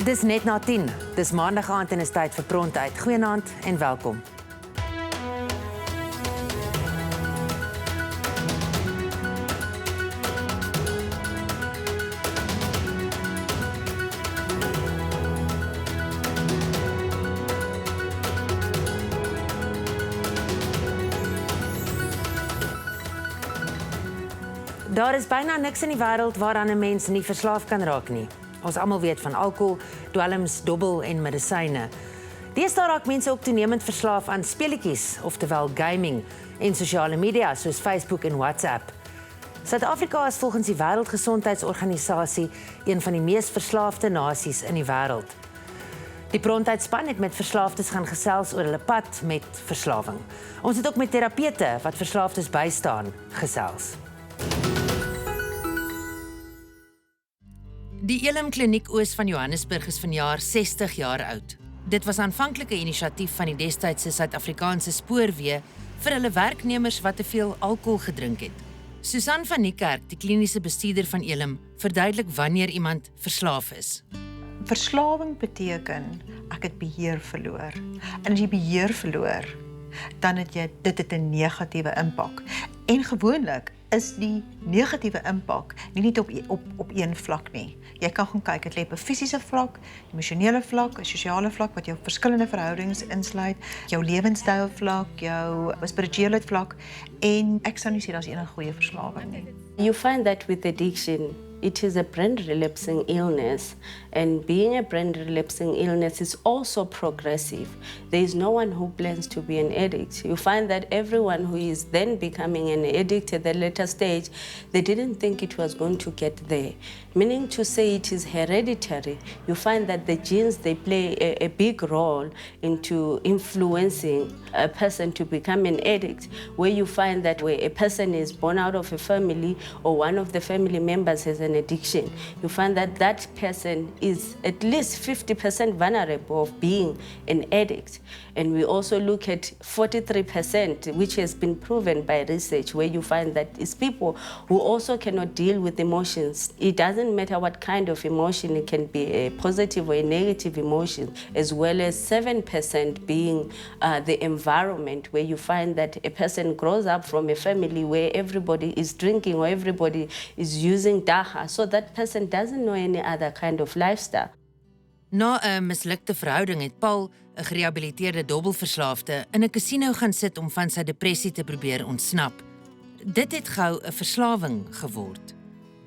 Dis net na 10. Dis maandag aand en is tyd vir Prontuit. Goeienaand en welkom. Daar is bijna niks in die wêreld waaraan 'n mens nie verslaaf kan raak nie. Ons almal weet van alkohol, dwelms, dobbel en medisyne. Deesdae raak mense ook toenemend verslaaf aan speletjies, oftewel gaming, en sosiale media soos Facebook en WhatsApp. Suid-Afrika is volgens die Wêreldgesondheidsorganisasie een van die mees verslaafde nasies in die wêreld. Die Prontuitspan het met verslaafdes gaan gesels oor hulle pad met verslawing. Ons het ook met terapeute wat verslaafdes bystaan gesels. Die Elim Kliniek Oos van Johannesburg is vanjaar 60 jaar oud. Dit was aanvanklik 'n inisiatief van die destydse Suid-Afrikaanse spoorweë vir hulle werknemers wat te veel alkohol gedrink het. Susan van Niekerk, die kliniese bestuurder van Elim, verduidelik wanneer iemand verslaaf is. Verslawing beteken ek het beheer verloor. En as jy beheer verloor, dan het jy dit 'n negatiewe impak. En gewoonlik is die negatiewe impak nie net op een vlak nie. Jy kan gaan kyk, dit lê op 'n fisiese vlak, emosionele vlak, 'n sosiale vlak wat jou verskillende verhoudings insluit, jou lewenstyl vlak, jou spirituele vlak en ek sou nie sê daar's enige goeie verslawing nie. You find that with addiction, it is a brain relapsing illness, and being a brain relapsing illness is also progressive. There is no one who plans to be an addict. You find that everyone who is then becoming an addict at the later stage, they didn't think it was going to get there. Meaning to say it is hereditary. You find that the genes, they play a big role into influencing a person to become an addict, where you find that where a person is born out of a family or one of the family members has an addiction, you find that that person is at least 50% vulnerable of being an addict. And we also look at 43%, which has been proven by research, where you find that it's people who also cannot deal with emotions. It doesn't matter what kind of emotion, it can be a positive or a negative emotion, as well as 7% being the environment, where you find that a person grows up from a family where everybody is drinking or everybody is using daha, so that person doesn't know any other kind of lifestyle. Na 'n mislukte verhouding het Paul, 'n gerehabiliteerde dobbelverslaafde, in 'n casino gaan sit om van sy depressie te probeer ontsnap. Dit het gou 'n verslawing geword.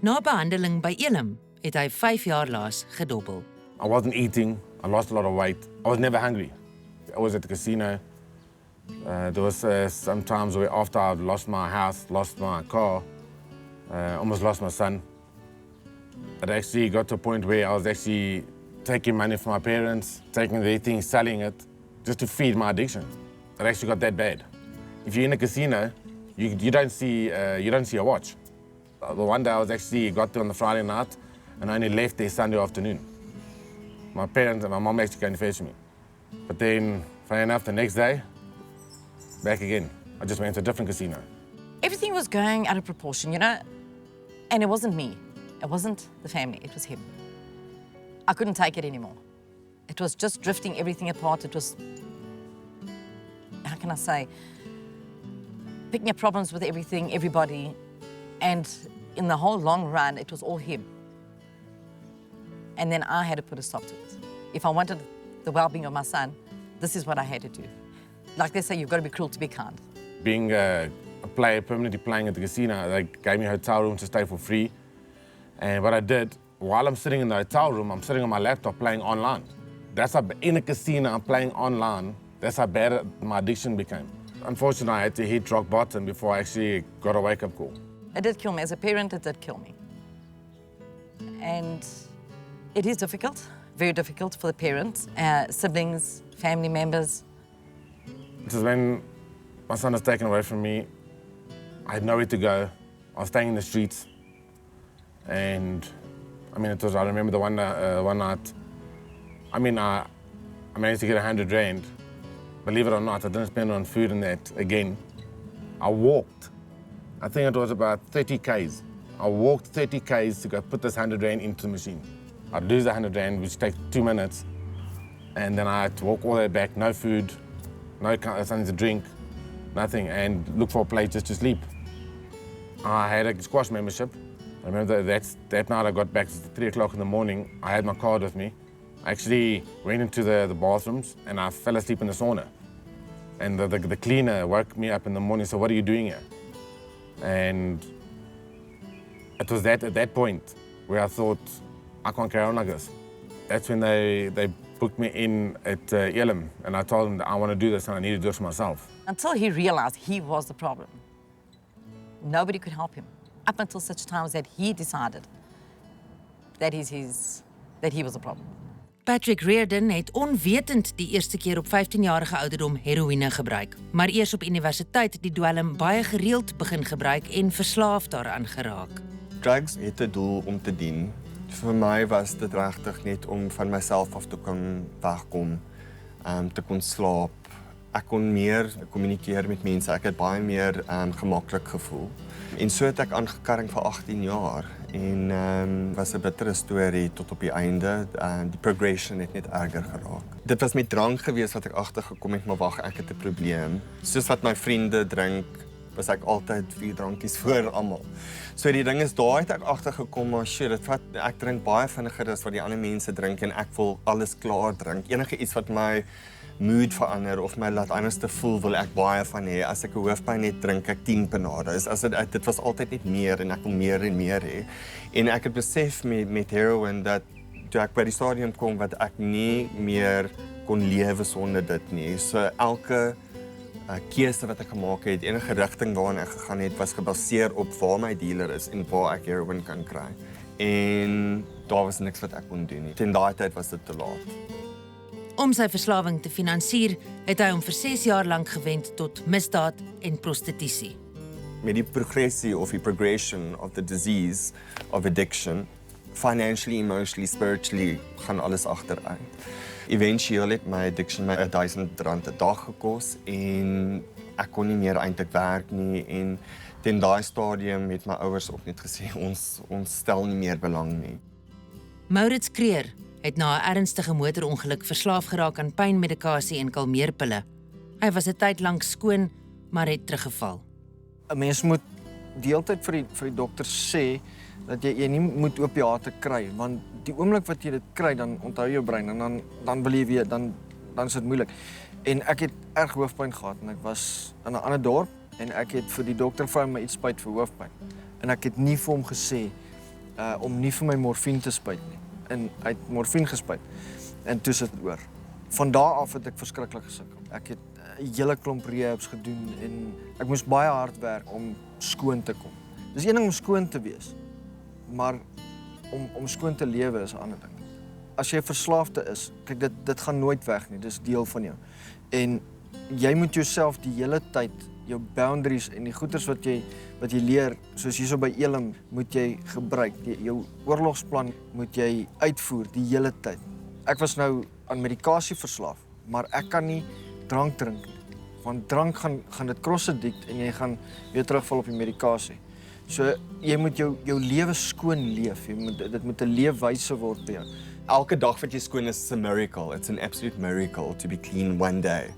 Na behandeling by Elim het hy 5 jaar laas gedobbel. I wasn't eating, I lost a lot of weight. I was never hungry. I was at the casino. There was some times where after I'd lost my house, lost my car, almost lost my son. It actually got to a point where I was actually taking money from my parents, taking their things, selling it, just to feed my addiction. It actually got that bad. If you're in a casino, you don't see a watch. The one day I was actually got there on the Friday night and I only left there Sunday afternoon. My parents and my mom actually came to fetch me. But then, funny enough, the next day, back again. I just went to a different casino. Everything was going out of proportion, you know, and it wasn't me. It wasn't the family, it was him. I couldn't take it anymore. It was just drifting everything apart. It was, how can I say, picking up problems with everything, everybody, and in the whole long run, it was all him. And then I had to put a stop to it. If I wanted the well-being of my son, this is what I had to do. Like they say, you've got to be cruel to be kind. Being a player, permanently playing at the casino, they gave me a hotel room to stay for free. And what I did, while I'm sitting in the hotel room, I'm sitting on my laptop playing online. That's how, in a casino, I'm playing online. That's how bad my addiction became. Unfortunately, I had to hit rock bottom before I actually got a wake-up call. It did kill me. As a parent, it did kill me. And it is difficult, very difficult for the parents, siblings, family members. This is when my son was taken away from me. I had nowhere to go. I was staying in the streets. And I mean, I remember the one night, I managed to get 100 rand. Believe it or not, I didn't spend on food and that again. I walked. I think it was about 30 Ks. I walked 30 Ks to go put this 100 rand into the machine. I'd lose the 100 rand, which takes 2 minutes, and then I had to walk all the way back, no food, no something to drink, nothing, and look for a place just to sleep. I had a squash membership. I remember that night I got back at 3 o'clock in the morning. I had my card with me. I actually went into the bathrooms and I fell asleep in the sauna. And the cleaner woke me up in the morning and said, "What are you doing here?" And it was at that point where I thought, I can't carry on like this. That's when they booked me in at Elim, and I told them that I want to do this and I need to do it for myself. Until he realized he was the problem, nobody could help him. Up until such times that he decided that he was the problem. Patrick Reardon het onwetend die eerste keer op 15-jarige ouderdom heroïne gebruik, maar eers op universiteit die dwelm baie gereeld begin gebruik en verslaaf daaraan geraak. Drugs het 'n doel om te dien. Vir my was dit regtig net om van myself af te kon wegkom, te kon slaap. Ek kon meer kommunikeer met mense, ek het baie meer gemaklik gevoel. En so het ek aangekarring vir 18 jaar en was 'n bittere storie tot op die einde. Die progression het net erger geraak. Dit was met drank geweest wat ek agtergekom het, maar wag, ek het 'n probleem. Soos wat my vriende drink, was ek altyd 4 drankies voor almal. So die ding is, daar het ek agtergekom, maar shit, ek drink baie vinniger as wat die ander mense drink en ek wil alles klaar drink. Enige iets wat my mood verander of my laat anders te voel, wil ek baie van hê. As ek 'n hoofpyn het, drink ek 10 panades. Dit was altyd net meer en ek wil meer en meer hê. En ek het besef met heroin dat toe ek by die stadium kom wat ek nie meer kon lewe sonder dit nie. So elke keuse wat ek gemaak het, enige rigting waarin ek gegaan het, was gebaseer op waar my dealer is en waar ek heroin kan kry. En daar was niks wat ek kon doen nie. Ten daai tyd was dit te laat. Om sy verslawing te finansier, het hy hom vir 6 jaar lank gewend tot misdaad en prostitusie. Met die progressie of die progression of the disease of addiction, financially, emotionally, spiritually, gaan alles agteruit. Eventueel het my addiction my R1000 'n dag gekos en ek kon nie meer eintlik werk nie en ten daai stadium het my ouers ook net gesê ons stel nie meer belang nie. Maurits Kreer het na 'n ernstige motorongeluk verslaaf geraak aan pynmedikasie en kalmeerpille. Hy was 'n tyd lank skoon, maar het teruggeval. 'n Mens moet deeltyd vir die dokter sê dat jy nie moet opiate kry, want die oomblik wat jy dit kry, dan onthou jou brein en dan wil jy weer, dan is dit moeilik. En ek het erg hoofpyn gehad en ek was in 'n ander dorp en ek het vir die dokter vrou my iets spuit vir hoofpyn. En ek het nie vir hom gesê om nie vir my morfine te spuit nie. En hy het morfine gespuit en toe sit dit oor. Van daar af het ek verskriklik gesukkel. Ek het 'n hele klomp rehabs gedoen en ek moes baie hard werk om skoon te kom. Dis een ding om skoon te wees, maar om skoon te lewe is 'n ander ding. As jy verslaafde is, kyk dit gaan nooit weg nie, dis deel van jou. En jy moet jouself die hele tyd, jou boundaries en die goeders wat jy leer, soos hierso by Elim, moet jy gebruik. Jou oorlogsplan moet jy uitvoer die hele tyd. Ek was nou aan medikasie verslaaf, maar ek kan nie drank drink nie. Want drank gaan dit cross addict en jy gaan weer terugval op die medikasie. So jy moet jou lewe skoon leef. Dit moet 'n leefwyse word vir jou. Elke dag wat jy skoon is 'n miracle. It's an absolute miracle to be clean one day.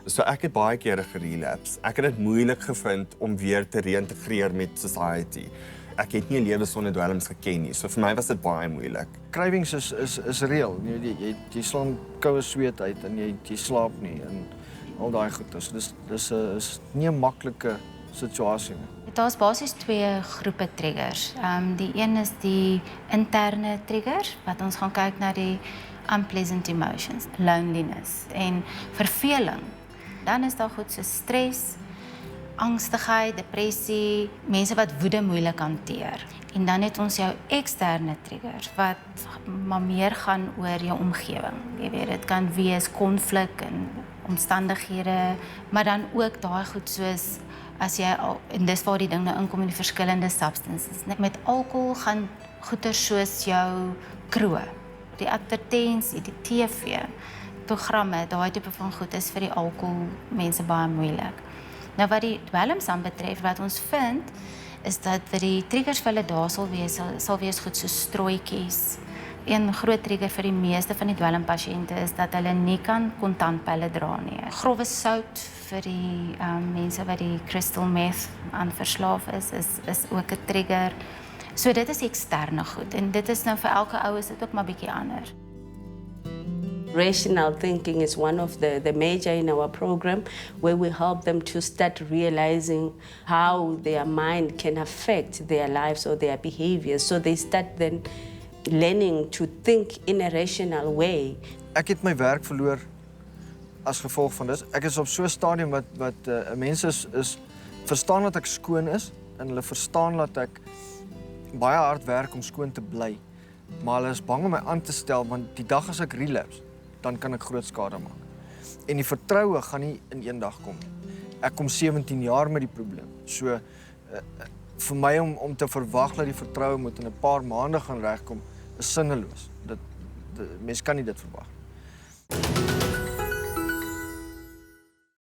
So ek het baie kere gerelapse. Ek het dit moeilik gevind om weer te reïntegreer met society. Ek het nie 'n lewe sonder dwelms geken nie. So vir my was dit baie moeilik. Cravings is reël. Jy slaan koue sweet uit en jy slaap nie en al daai goedes. Dis nie 'n maklike situasie nie. Daar's basies 2 groepe triggers. Die een is die interne triggers wat ons gaan kyk na die unpleasant emotions, loneliness en verveling. Dan is daar goed so stres, angstigheid, depressie, mense wat woede moeilik hanteer. En dan het ons jou eksterne triggers wat maar meer gaan oor jou omgewing. Jy weet, dit kan wees konflik en omstandighede, maar dan ook daai goed soos as jy en dis waar die ding nou inkom in die verskillende substances. Met alkohol gaan goeie soos jou kroeg, die advertensie, die TV, programme, daai tipe van goed is vir die alkohol mense baie moeilik. Nou wat die dwelms aan betref, wat ons vind, is dat die triggers vir hulle daar sal wees goed so strooitjies Een groot trigger vir die meeste van die dwelmpasiënte is dat hulle nie kan kontantpille dra nie. Grove sout vir die mense wat die crystal meth aan verslaaf is ook 'n trigger. So dit is eksterne goed en dit is nou vir elke ou is dit ook maar bietjie anders. Rational thinking is one of the major in our program, where we help them to start realizing how their mind can affect their lives or their behaviors. So they start then learning to think in a rational way. Ek het my werk verloor as gevolg van dit. Ek is op so 'n stadium wat mense is verstaan dat ek skoon is en hulle verstaan dat ek baie hard werk om skoon te bly. Maar hulle is bang om my aan te stel want die dag as ek relapse, dan kan ek groot skade maak. En die vertroue gaan nie in een dag kom nie. Ek kom 17 jaar met die probleem. So vir my om te verwag dat die vertroue moet in 'n paar maande gaan regkom, is sinneloos. Mens kan nie dit verwag nie.